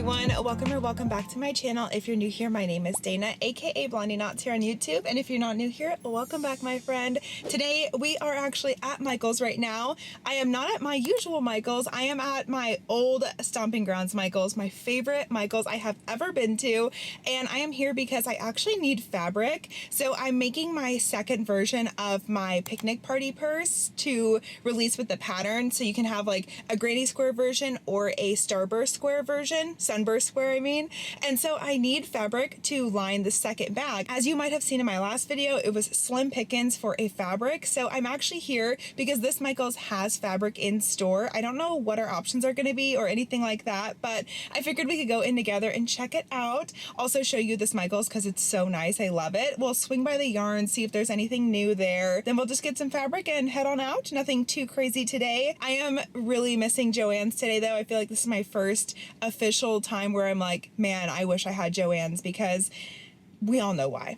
everyone, welcome back to my channel. If you're new here, my name is Dana, aka Blondie Knots here on YouTube, and if you're not new here, welcome back, my friend. Today we are actually at Michael's right now. I am not at my usual Michael's. I am at my old stomping grounds Michael's, my favorite Michael's I have ever been to, and I am here because I actually need fabric. So I'm making my second version of my picnic party purse to release with the pattern, so you can have like a granny square version or a starburst square version, sunburst square I mean. And so I need fabric to line the second bag. As you might have seen in my last video, it was slim pickings for a fabric. So I'm actually here because this Michael's has fabric in store. I don't know what our options are going to be or anything like that, but I figured we could go in together and check it out. Also show you this Michael's because it's so nice. I love it. We'll swing by the yarn, see if there's anything new there. Then we'll just get some fabric and head on out. Nothing too crazy today. I am really missing Joann's today though. I feel like this is my first official time where I'm like, man, I wish I had Joann's, because we all know why.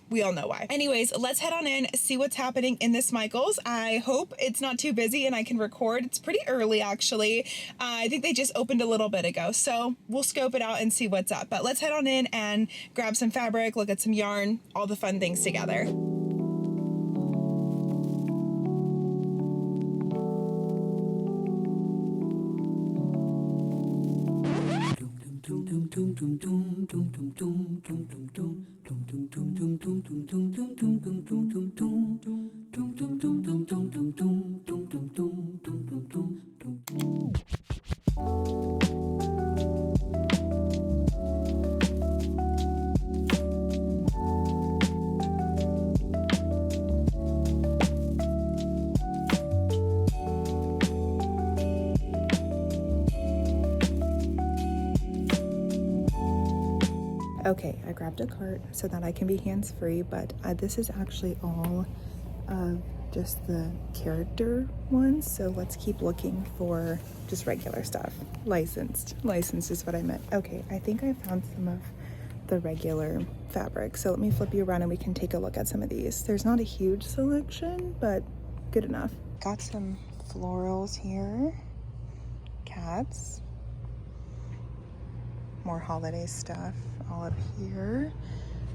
Anyways, let's head on in, see what's happening in this Michael's. I hope it's not too busy and I can record. It's pretty early actually. I think they just opened a little bit ago, so we'll scope it out and see what's up. But let's head on in and grab some fabric, look at some yarn, all the fun things together. Okay, I grabbed a cart so that I can be hands-free, but this is actually all just the character ones, so let's keep looking for just regular stuff. Licensed is what I meant. Okay, I think I found some of the regular fabric, so let me flip you around and we can take a look at some of these. There's not a huge selection, but good enough. Got some florals here, cats, more holiday stuff all up here.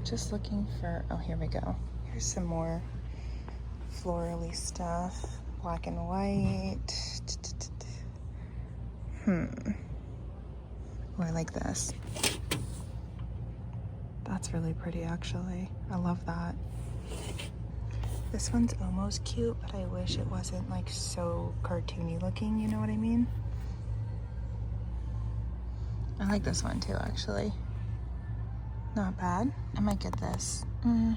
Just looking for, oh, here we go. Here's some more florally stuff, black and white. Oh, I like this. That's really pretty actually. I love that. This one's almost cute, but I wish it wasn't like so cartoony looking, you know what I mean? I like this one too, actually. Not bad. I might get this. I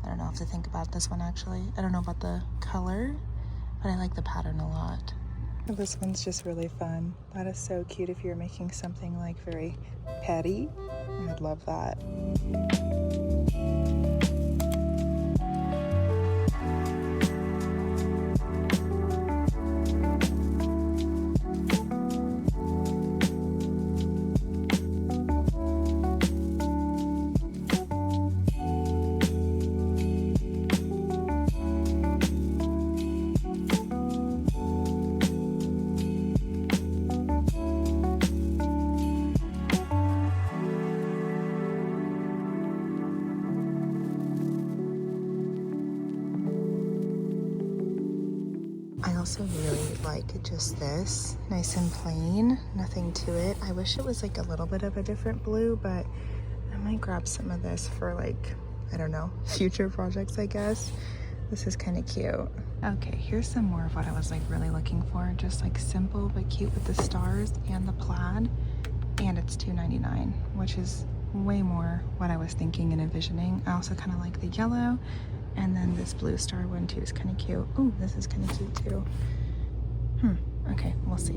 don't know if to think about this one, actually. I don't know about the color, but I like the pattern a lot. This one's just really fun. That is so cute if you're making something like very petty. I'd love that. Also really like just this, nice and plain, nothing to it. I wish it was like a little bit of a different blue, but I might grab some of this for like, I don't know, future projects, I guess. This is kind of cute. Okay, here's some more of what I was like really looking for, just like simple but cute with the stars and the plaid, and it's $2.99, which is way more what I was thinking and envisioning. I also kind of like the yellow. And then this blue star one too is kind of cute. Oh, this is kind of cute too. Okay, we'll see.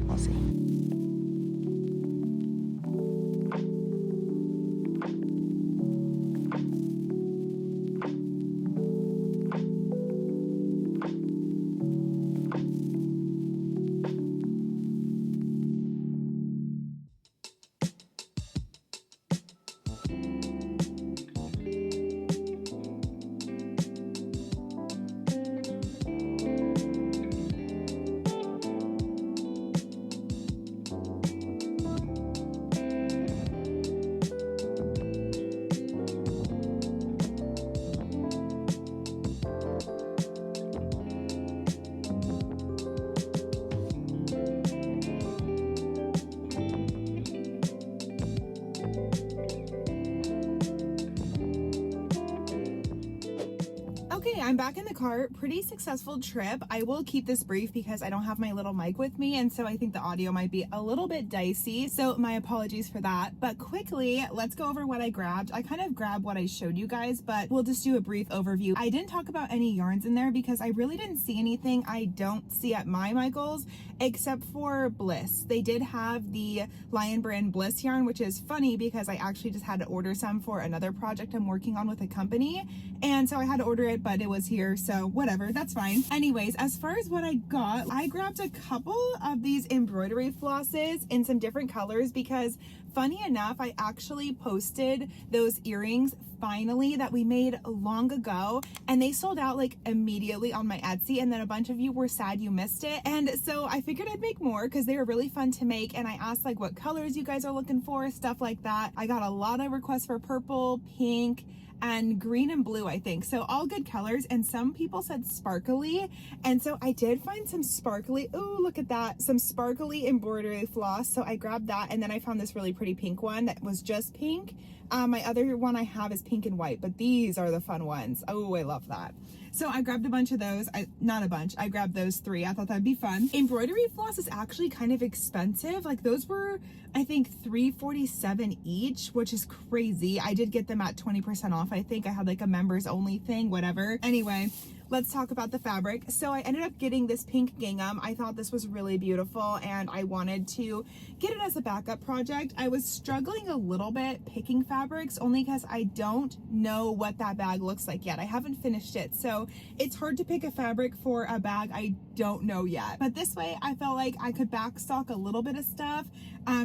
I'm back in the car. Pretty successful trip. I will keep this brief because I don't have my little mic with me, and so I think the audio might be a little bit dicey, so my apologies for that. But quickly, let's go over what I grabbed. I kind of grabbed what I showed you guys, but we'll just do a brief overview. I didn't talk about any yarns in there because I really didn't see anything I don't see at my Michaels, except for Bliss. They did have the Lion brand Bliss yarn, which is funny because I actually just had to order some for another project I'm working on with a company, and so I had to order it, but it was here, so whatever, that's fine. Anyways, as far as what I got, I grabbed a couple of these embroidery flosses in some different colors because funny enough, I actually posted those earrings finally that we made long ago, and they sold out like immediately on my Etsy, and then a bunch of you were sad you missed it, and so I figured I'd make more because they were really fun to make, and I asked like what colors you guys are looking for, stuff like that. I got a lot of requests for purple, pink, and green and blue, I think. So all good colors, and some people said sparkly, and so I did find some sparkly, oh look at that, some sparkly embroidery floss, so I grabbed that, and then I found this really pretty pink one that was just pink. My other one I have is pink and white, but these are the fun ones. Oh, I love that. So I grabbed a bunch of those. Not a bunch, I grabbed those 3. I thought that'd be fun. Embroidery floss is actually kind of expensive. Like those were, I think, $3.47 each, which is crazy. I did get them at 20% off. I think I had like a members only thing, whatever. Anyway, let's talk about the fabric. So I ended up getting this pink gingham. I thought this was really beautiful, and I wanted to get it as a backup project. I was struggling a little bit picking fabrics only because I don't know what that bag looks like yet. I haven't finished it, so it's hard to pick a fabric for a bag I don't know yet. But this way I felt like I could backstock a little bit of stuff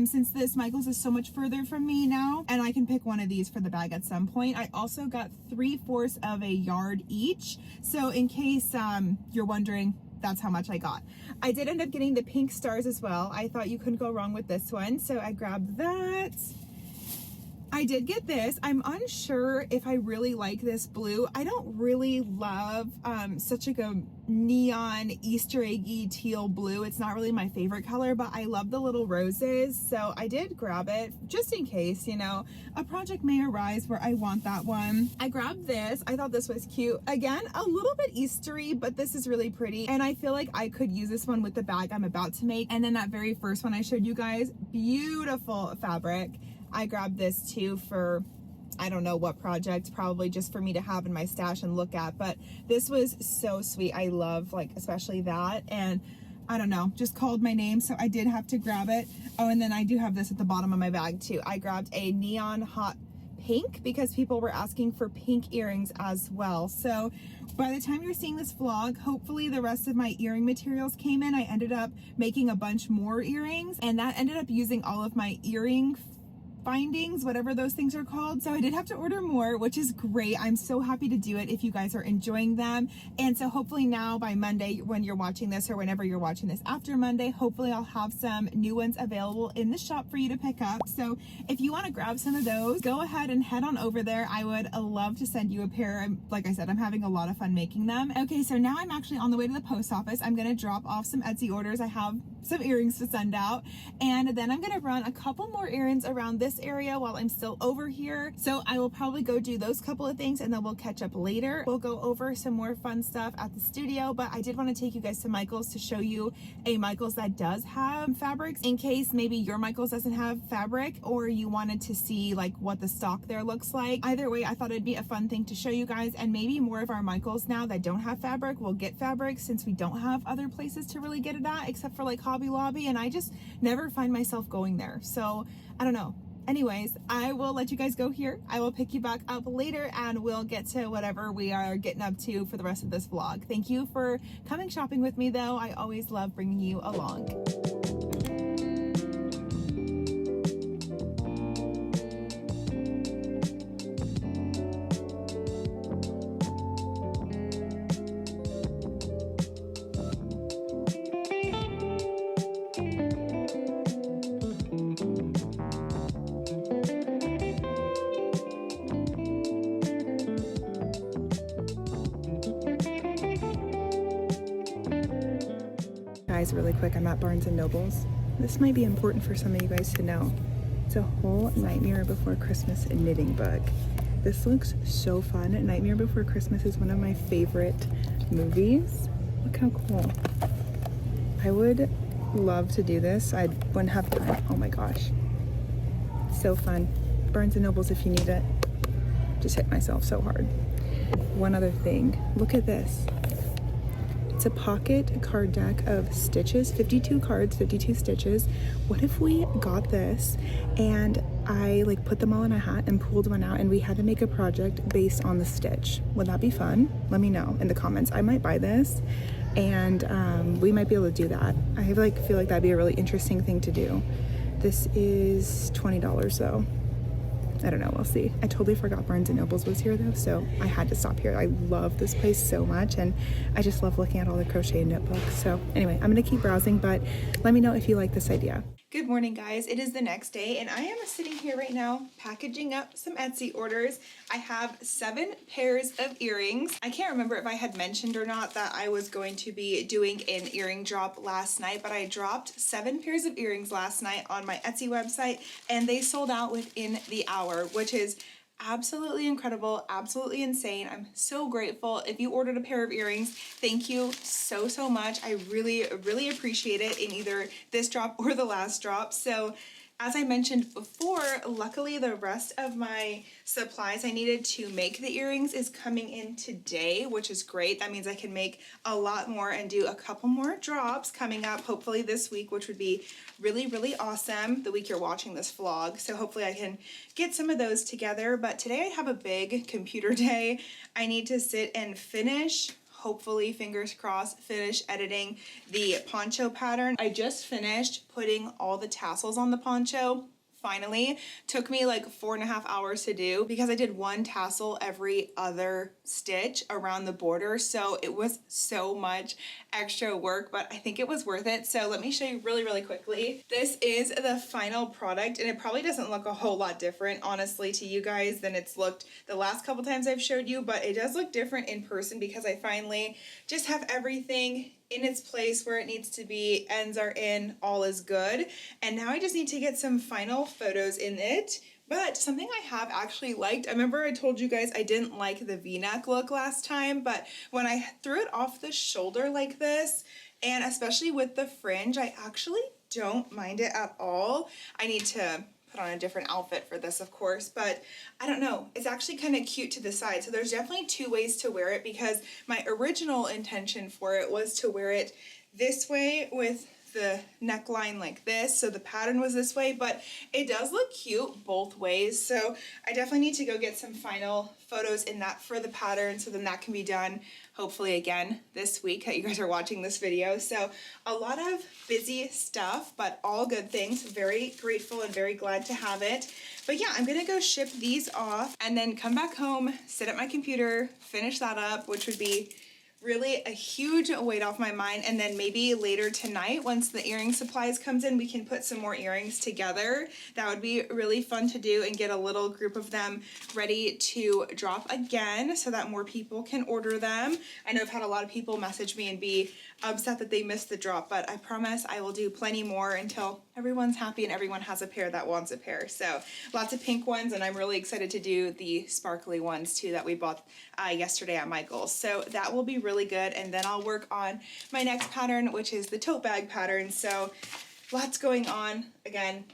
since this Michaels is so much further from me now, and I can pick one of these for the bag at some point. I also got 3/4 of a yard each, so in case you're wondering, that's how much I got. I did end up getting the pink stars as well. I thought you couldn't go wrong with this one, so I grabbed that. I did get this. I'm unsure if I really like this blue. I don't really love such like a neon Easter eggy teal blue. It's not really my favorite color, but I love the little roses, so I did grab it just in case, you know, a project may arise where I want that one. I grabbed this. I thought this was cute. Again, a little bit Eastery, but this is really pretty, and I feel like I could use this one with the bag I'm about to make. And then that very first one I showed you guys, beautiful fabric. I grabbed this too for, I don't know what project, probably just for me to have in my stash and look at, but this was so sweet. I love like especially that, and I don't know, just called my name, so I did have to grab it. Oh, and then I do have this at the bottom of my bag too. I grabbed a neon hot pink because people were asking for pink earrings as well. So by the time you're seeing this vlog, hopefully the rest of my earring materials came in. I ended up making a bunch more earrings, and that ended up using all of my earring findings, whatever those things are called. So I did have to order more, which is great. I'm so happy to do it if you guys are enjoying them. And so hopefully now by Monday, when you're watching this, or whenever you're watching this after Monday, hopefully I'll have some new ones available in the shop for you to pick up. So if you want to grab some of those, go ahead and head on over there. I would love to send you a pair. Like I said, I'm having a lot of fun making them. Okay, so now I'm actually on the way to the post office. I'm going to drop off some Etsy orders. I have some earrings to send out, and then I'm going to run a couple more errands around this area while I'm still over here. So I will probably go do those couple of things, and then we'll catch up later. We'll go over some more fun stuff at the studio, but I did want to take you guys to Michaels to show you a Michaels that does have fabrics, in case maybe your Michaels doesn't have fabric, or you wanted to see like what the stock there looks like. Either way, I thought it'd be a fun thing to show you guys, and maybe more of our Michaels now that don't have fabric will get fabric, since we don't have other places to really get it at except for like Hobby Lobby, and I just never find myself going there. So I don't know. Anyways, I will let you guys go here. I will pick you back up later, and we'll get to whatever we are getting up to for the rest of this vlog. Thank you for coming shopping with me though. I always love bringing you along. Guys, really quick, I'm at Barnes & Noble's. This might be important for some of you guys to know. It's a whole nightmare before Christmas knitting book. This looks so fun. Nightmare Before Christmas is one of my favorite movies. Look how cool. I would love to do this. I wouldn't have time. Oh my gosh. So fun. Barnes & Nobles if you need it. Just hit myself so hard. One other thing. Look at this. It's a pocket card deck of stitches, 52 cards, 52 stitches. What if we got this and I like put them all in a hat and pulled one out and we had to make a project based on the stitch? Would that be fun? Let me know in the comments. I might buy this and we might be able to do that. I feel like that'd be a really interesting thing to do. This is $20 though. I don't know, we'll see. I totally forgot Barnes & Nobles was here though, so I had to stop here. I love this place so much and I just love looking at all the crochet notebooks. So anyway, I'm gonna keep browsing, but let me know if you like this idea. Good morning, guys. It is the next day and I am sitting here right now packaging up some Etsy orders. I have 7 pairs of earrings. I can't remember if I had mentioned or not that I was going to be doing an earring drop last night, but I dropped 7 pairs of earrings last night on my Etsy website and they sold out within the hour, which is absolutely incredible, absolutely insane. I'm so grateful. If you ordered a pair of earrings, thank you so much. I really appreciate it in either this drop or the last drop. So as I mentioned before, luckily the rest of my supplies I needed to make the earrings is coming in today, which is great. That means I can make a lot more and do a couple more drops coming up hopefully this week, which would be really awesome the week you're watching this vlog. So hopefully I can get some of those together. But today I have a big computer day. I need to sit and finish, hopefully, fingers crossed, finish editing the poncho pattern. I just finished putting all the tassels on the poncho. Finally, took me like 4.5 hours to do because I did one tassel every other stitch around the border, so it was so much extra work, but I think it was worth it. So let me show you really quickly. This is the final product and it probably doesn't look a whole lot different honestly to you guys than it's looked the last couple times I've showed you, but it does look different in person because I finally just have everything in its place where it needs to be, ends are in, all is good. And now I just need to get some final photos in it. But something I have actually liked, I remember I told you guys I didn't like the V-neck look last time, but when I threw it off the shoulder like this, and especially with the fringe, I actually don't mind it at all. I need to put on a different outfit for this, of course, but I don't know, it's actually kind of cute to the side. So there's definitely 2 ways to wear it because my original intention for it was to wear it this way with the neckline like this, so the pattern was this way, but it does look cute both ways. So I definitely need to go get some final photos in that for the pattern, so then that can be done hopefully again this week that you guys are watching this video. So a lot of busy stuff, but all good things. Very grateful and very glad to have it. But yeah, I'm gonna go ship these off and then come back home, sit at my computer, finish that up, which would be really a huge weight off my mind. And then maybe later tonight, once the earring supplies comes in, we can put some more earrings together. That would be really fun to do and get a little group of them ready to drop again so that more people can order them. I know I've had a lot of people message me and be upset that they missed the drop, but I promise I will do plenty more until everyone's happy and everyone has a pair that wants a pair. So lots of pink ones, and I'm really excited to do the sparkly ones too that we bought yesterday at Michael's. So that will be really good, and then I'll work on my next pattern, which is the tote bag pattern. So lots going on. Again,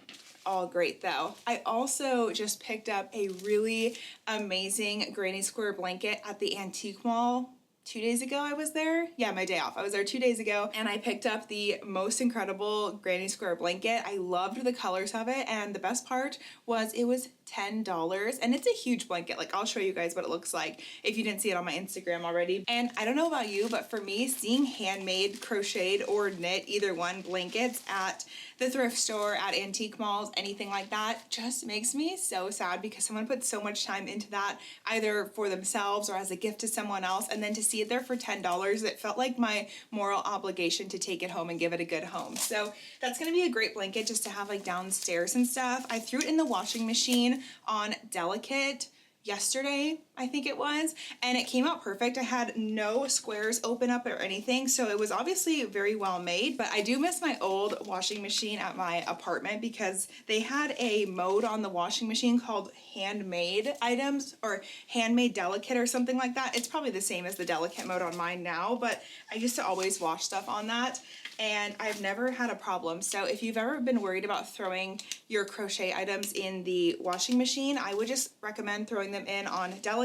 all great though. I also just picked up a really amazing granny square blanket at the antique mall 2 days ago. I was there. Yeah, my day off. I was there 2 days ago and I picked up the most incredible granny square blanket. I loved the colors of it, and the best part was it was $10, and it's a huge blanket. Like, I'll show you guys what it looks like if you didn't see it on my Instagram already. And I don't know about you, but for me, seeing handmade, crocheted, or knit, either one, blankets at the thrift store, at antique malls, anything like that, just makes me so sad because someone put so much time into that, either for themselves or as a gift to someone else, and then to see it there for $10, it felt like my moral obligation to take it home and give it a good home. So that's gonna be a great blanket just to have like downstairs and stuff. I threw it in the washing machine on delicate yesterday, I think it was, and it came out perfect. I had no squares open up or anything, so it was obviously very well made. But I do miss my old washing machine at my apartment because they had a mode on the washing machine called handmade items or handmade delicate or something like that. It's probably the same as the delicate mode on mine now, but I used to always wash stuff on that, and I've never had a problem. So if you've ever been worried about throwing your crochet items in the washing machine, I would just recommend throwing them in on delicate.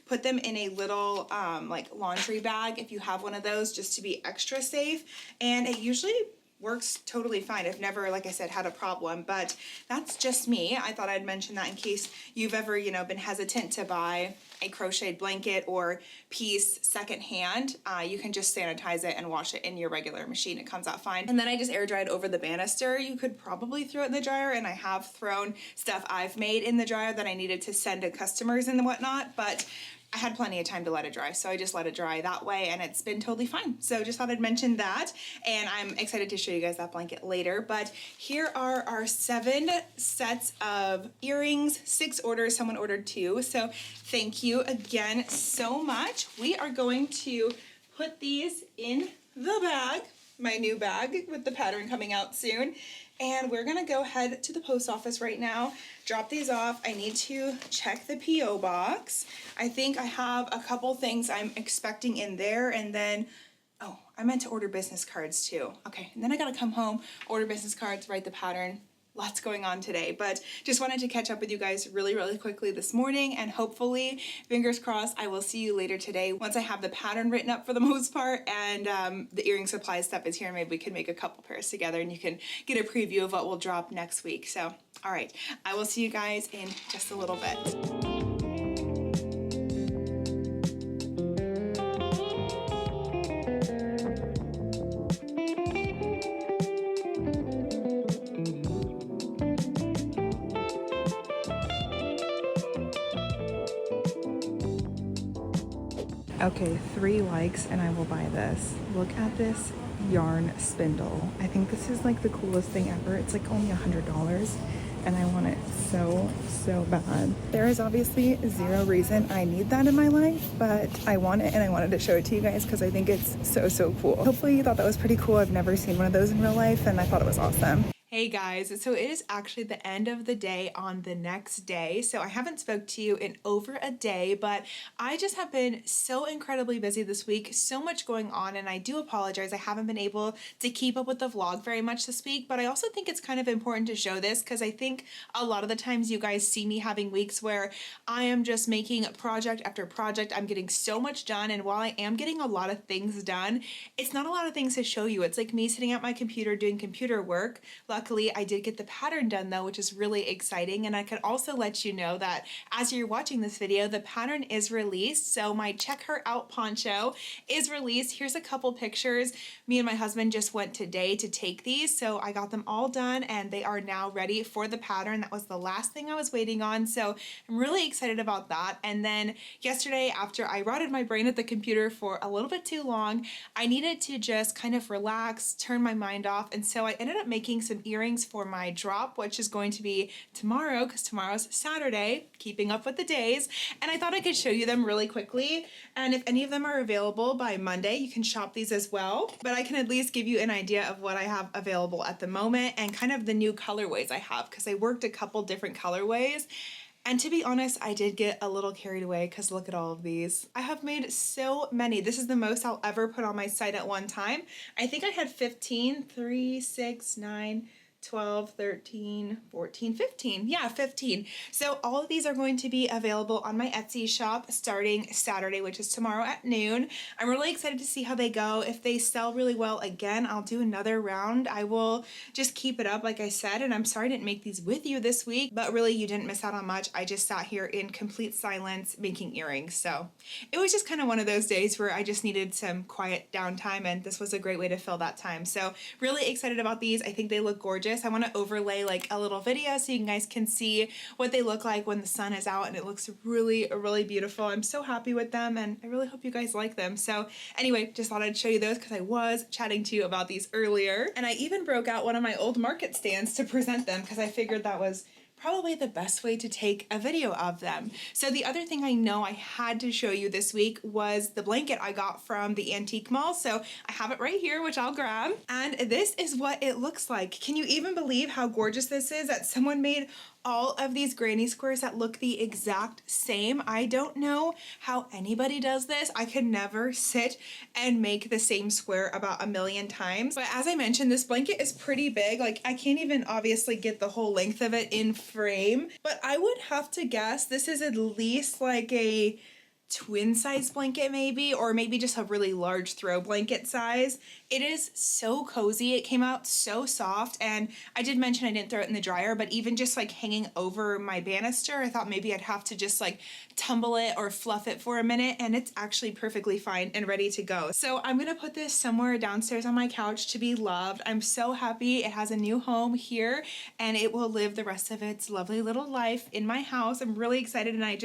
Put them in a little like laundry bag if you have one of those, just to be extra safe, and it usually works totally fine. I've never, like I said, had a problem, but that's just me. I thought I'd mention that in case you've ever, you know, been hesitant to buy a crocheted blanket or piece secondhand. You can just sanitize it and wash it in your regular machine. It comes out fine. And then I just air dried over the banister. You could probably throw it in the dryer, and I have thrown stuff I've made in the dryer that I needed to send to customers and whatnot, but I had plenty of time to let it dry, so I just let it dry that way, and it's been totally fine. So just thought I'd mention that, and I'm excited to show you guys that blanket later. But here are our 7 sets of earrings, 6 orders, someone ordered 2, so thank you again so much. We are going to put these in the bag, my new bag with the pattern coming out soon. And we're gonna go head to the post office right now, drop these off. I need to check the P.O. box. I think I have a couple things I'm expecting in there, and then, oh, I meant to order business cards too. Okay, and then I gotta come home, order business cards, write the pattern. Lots going on today, but just wanted to catch up with you guys really quickly this morning, and hopefully, fingers crossed, I will see you later today once I have the pattern written up for the most part, and the earring supply stuff is here. Maybe we can make a couple pairs together and you can get a preview of what will drop next week. So, all right, I will see you guys in just a little bit. Okay, 3 likes and I will buy this. Look at this yarn spindle. I think this is like the coolest thing ever. It's like only $100 and I want it so bad. There is obviously 0 reason I need that in my life, but I want it and I wanted to show it to you guys because I think it's so cool. Hopefully you thought that was pretty cool. I've never seen one of those in real life and I thought it was awesome. Hey guys, so it is actually the end of the day on the next day. So I haven't spoke to you in over a day, but I just have been so incredibly busy this week, so much going on, and I do apologize. I haven't been able to keep up with the vlog very much this week, but I also think it's kind of important to show this because I think a lot of the times you guys see me having weeks where I am just making project after project. I'm getting so much done, and while I am getting a lot of things done, it's not a lot of things to show you. It's like me sitting at my computer doing computer work. Luckily, I did get the pattern done though, which is really exciting. And I could also let you know that as you're watching this video, the pattern is released. So my check her out poncho is released. Here's a couple pictures. Me and my husband just went today to take these. So I got them all done and they are now ready for the pattern. That was the last thing I was waiting on. So I'm really excited about that. And then yesterday, after I rotted my brain at the computer for a little bit too long, I needed to just kind of relax, turn my mind off. And so I ended up making some earrings for my drop, which is going to be tomorrow because tomorrow's Saturday, keeping up with the days. And I thought I could show you them really quickly. And if any of them are available by Monday, you can shop these as well. But I can at least give you an idea of what I have available at the moment and kind of the new colorways I have because I worked a couple different colorways. And to be honest, I did get a little carried away because look at all of these. I have made so many. This is the most I'll ever put on my site at one time. I think I had 15, 3, 6, 9, 12, 13, 14, 15. Yeah, 15. So all of these are going to be available on my Etsy shop starting Saturday, which is tomorrow at noon. I'm really excited to see how they go. If they sell really well again, I'll do another round. I will just keep it up, like I said, and I'm sorry I didn't make these with you this week, but really you didn't miss out on much. I just sat here in complete silence making earrings. So it was just kind of one of those days where I just needed some quiet downtime, and this was a great way to fill that time. So really excited about these. I think they look gorgeous. I want to overlay like a little video so you guys can see what they look like when the sun is out, and it looks really beautiful. I'm so happy with them and I really hope you guys like them. So anyway, just thought I'd show you those because I was chatting to you about these earlier, and I even broke out one of my old market stands to present them because I figured that was probably the best way to take a video of them. So the other thing I know I had to show you this week was the blanket I got from the antique mall. So I have it right here, which I'll grab. And this is what it looks like. Can you even believe how gorgeous this is, that someone made all of these granny squares that look the exact same? I don't know how anybody does this. I could never sit and make the same square about a million times. But as I mentioned, this blanket is pretty big. Like, I can't even obviously get the whole length of it in frame, but I would have to guess this is at least like a twin size blanket maybe, or maybe just a really large throw blanket size. It is so cozy. It came out so soft, and I did mention I didn't throw it in the dryer, but even just like hanging over my banister, I thought maybe I'd have to just like tumble it or fluff it for a minute, and it's actually perfectly fine and ready to go. So I'm gonna put this somewhere downstairs on my couch to be loved. I'm so happy it has a new home here, and it will live the rest of its lovely little life in my house. I'm really excited, and I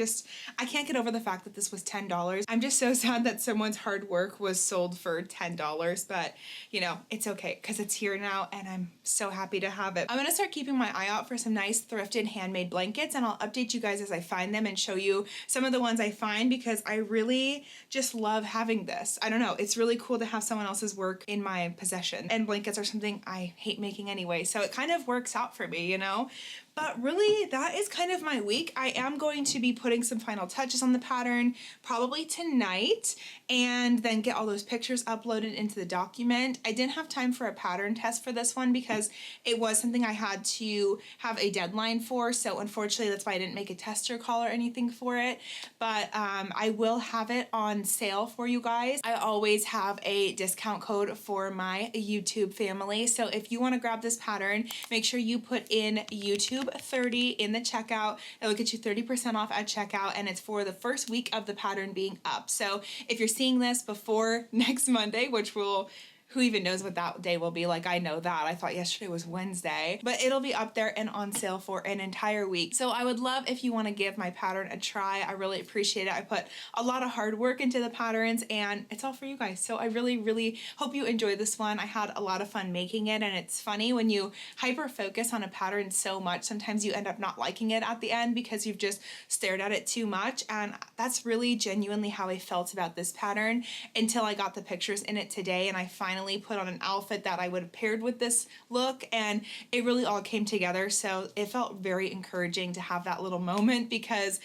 can't get over the fact that this was $10. I'm just so sad that someone's hard work was sold for $10, but you know, it's okay because it's here now, and I'm so happy to have it. I'm gonna start keeping my eye out for some nice thrifted handmade blankets, and I'll update you guys as I find them and show you some of the ones I find, because I really just love having this. I don't know, it's really cool to have someone else's work in my possession, and blankets are something I hate making anyway, so it kind of works out for me, you know? But really, that is kind of my week. I am going to be putting some final touches on the pattern probably tonight, and then get all those pictures uploaded into the document. I didn't have time for a pattern test for this one because it was something I had to have a deadline for, so unfortunately that's why I didn't make a tester call or anything for it. But I will have it on sale for you guys. I always have a discount code for my YouTube family, so if you want to grab this pattern, make sure you put in YouTube 30 in the checkout. It'll get you 30% off at checkout, and it's for the first week of the pattern being up. So if you're seeing this before next Monday, which will, who even knows what that day will be like? I know that. I thought yesterday was Wednesday, but it'll be up there and on sale for an entire week. So I would love if you want to give my pattern a try. I really appreciate it. I put a lot of hard work into the patterns, and it's all for you guys. So I really, really hope you enjoy this one. I had a lot of fun making it, and it's funny when you hyper focus on a pattern so much, sometimes you end up not liking it at the end because you've just stared at it too much. And that's really genuinely how I felt about this pattern until I got the pictures in it today, and I finally put on an outfit that I would have paired with this look, and it really all came together. So it felt very encouraging to have that little moment, because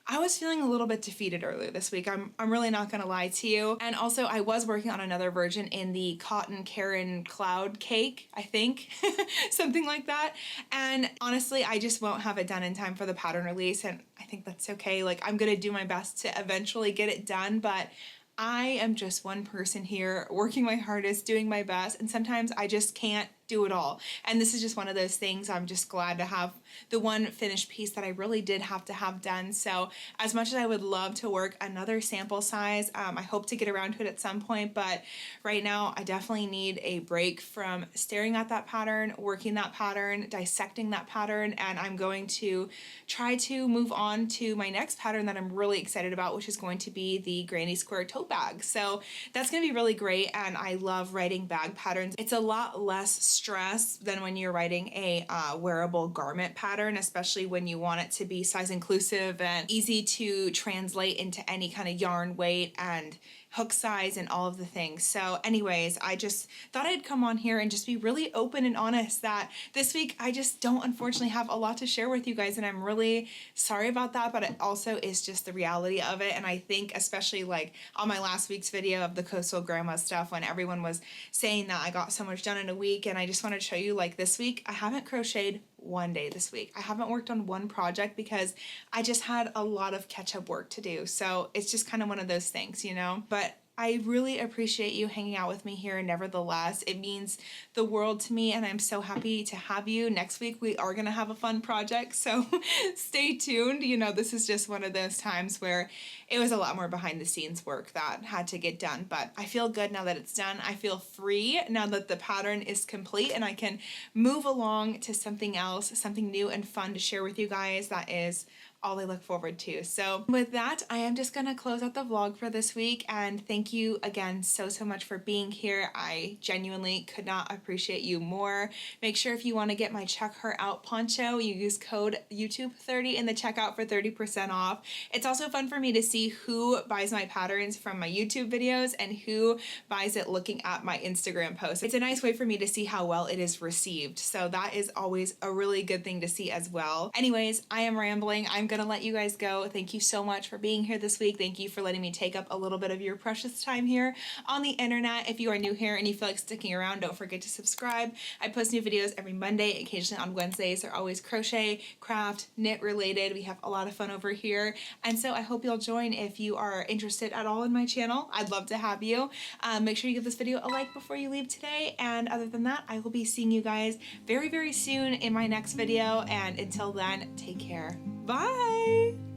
I was feeling a little bit defeated earlier this week. I'm really not gonna lie to you. And also I was working on another version in the Cotton Karen Cloud Cake, I think, something like that. And honestly, I just won't have it done in time for the pattern release, and I think that's okay. Like, I'm gonna do my best to eventually get it done, but I am just one person here working my hardest, doing my best, and sometimes I just can't do it all. And this is just one of those things. I'm just glad to have the one finished piece that I really did have to have done. So as much as I would love to work another sample size, I hope to get around to it at some point, but right now I definitely need a break from staring at that pattern, working that pattern, dissecting that pattern, and I'm going to try to move on to my next pattern that I'm really excited about, which is going to be the granny square tote bag. So that's going to be really great, and I love writing bag patterns. It's a lot less stress than when you're writing a wearable garment pattern, especially when you want it to be size inclusive and easy to translate into any kind of yarn weight and hook size and all of the things. So anyways, I just thought I'd come on here and just be really open and honest that this week I just don't unfortunately have a lot to share with you guys, and I'm really sorry about that, but it also is just the reality of it. And I think especially like on my last week's video of the coastal grandma stuff, when everyone was saying that I got so much done in a week, and I just wanted to show you, like, this week I haven't crocheted one day this week. I haven't worked on one project because I just had a lot of catch-up work to do. So it's just kind of one of those things, you know? But I really appreciate you hanging out with me here nevertheless. It means the world to me, and I'm so happy to have you. Next week we are gonna have a fun project, so stay tuned. You know, this is just one of those times where it was a lot more behind the scenes work that had to get done, but I feel good now that it's done. I feel free now that the pattern is complete, and I can move along to something else, something new and fun to share with you guys that is all I look forward to. So with that, I am just gonna close out the vlog for this week, and thank you again so much for being here. I genuinely could not appreciate you more. Make sure if you want to get my Check Her Out poncho, you use code YouTube30 in the checkout for 30% off. It's also fun for me to see who buys my patterns from my YouTube videos and who buys it looking at my Instagram posts. It's a nice way for me to see how well it is received. So that is always a really good thing to see as well. Anyways, I am rambling. I'm gonna let you guys go. Thank you so much for being here this week. Thank you for letting me take up a little bit of your precious time here on the internet. If you are new here and you feel like sticking around, don't forget to subscribe. I post new videos every Monday, occasionally on Wednesdays. They're always crochet, craft, knit related. We have a lot of fun over here. And so I hope you'll join if you are interested at all in my channel. I'd love to have you. Make sure you give this video a like before you leave today. And other than that, I will be seeing you guys very soon in my next video. And until then, take care. Bye!